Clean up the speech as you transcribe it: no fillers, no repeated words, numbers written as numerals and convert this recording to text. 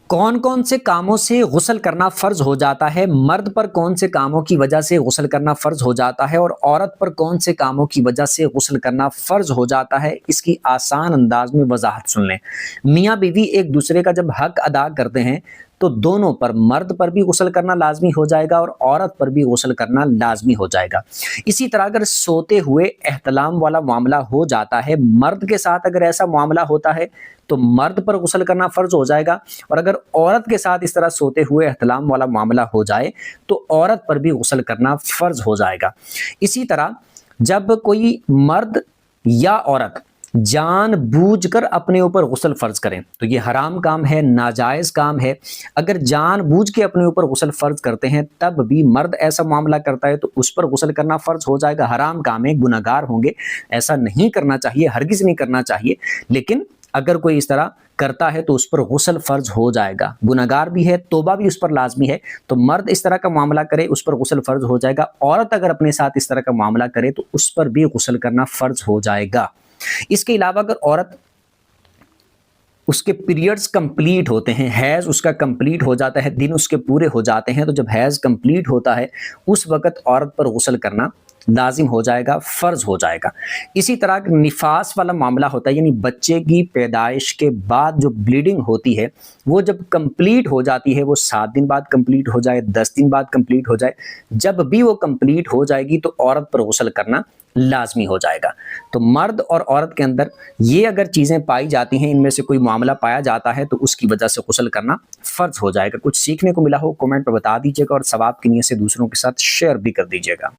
कौन कौन से कामों से गुस्ल करना फर्ज हो जाता है? मर्द पर कौन से कामों की वजह से गुस्ल करना फर्ज हो जाता है और औरत पर कौन से कामों की वजह से गुस्ल करना फर्ज हो जाता है? इसकी आसान अंदाज में वजाहत सुन लें। मियाँ बीवी एक दूसरे का जब हक अदा करते हैं तो दोनों पर, मर्द पर भी गुस्ल करना लाजमी हो जाएगा और औरत पर भी गुस्ल करना लाजमी हो जाएगा। इसी तरह अगर सोते हुए एहतलाम वाला मामला हो जाता है, मर्द के साथ अगर ऐसा मामला होता है तो मर्द पर गुस्ल करना फर्ज हो जाएगा, और अगर औरत के साथ इस तरह सोते हुए एहतलाम वाला मामला हो जाए तो औरत पर भी गुस्ल करना फर्ज हो जाएगा। इसी तरह जब कोई मर्द या औरत जानबूझकर अपने ऊपर गुस्ल फर्ज करें तो ये हराम काम है, नाजायज़ काम है। अगर जानबूझ के अपने ऊपर गुस्ल फर्ज करते हैं तब भी मर्द ऐसा मामला करता है तो उस पर गुस्ल करना फर्ज हो जाएगा। हराम काम है, गुनहगार होंगे, ऐसा नहीं करना चाहिए, हरगिज़ नहीं करना चाहिए। लेकिन अगर कोई इस तरह करता है तो उस पर गुस्ल फर्ज हो जाएगा। गुनहगार भी है, तौबा भी उस पर लाजमी है। तो मर्द इस तरह का मामला करे उस पर गुस्ल फर्ज हो जाएगा। औरत अगर अपने साथ इस तरह का मामला करे तो उस पर भी गुस्ल करना फर्ज हो जाएगा। इसके अलावा अगर औरत, उसके पीरियड्स कंप्लीट होते हैं, हैज़ उसका कंप्लीट हो जाता है, दिन उसके पूरे हो जाते हैं, तो जब हैज़ कंप्लीट होता है उस वक़्त औरत पर गुस्ल करना लाजिम हो जाएगा, फ़र्ज़ हो जाएगा। इसी तरह निफास वाला मामला होता है, यानी बच्चे की पैदाइश के बाद जो ब्लीडिंग होती है वो जब कंप्लीट हो जाती है, वो 7 दिन बाद कंप्लीट हो जाए, 10 दिन बाद कंप्लीट हो जाए, जब भी वो कंप्लीट हो जाएगी तो औरत पर गुस्ल करना लाजमी हो जाएगा। तो मर्द और औरत के अंदर ये अगर चीज़ें पाई जाती हैं, इनमें से कोई मामला पाया जाता है तो उसकी वजह से गुस्ल करना फ़र्ज हो जाएगा। कुछ सीखने को मिला हो कमेंट पर बता दीजिएगा और सवाब की नीयत से दूसरों के साथ शेयर भी कर दीजिएगा।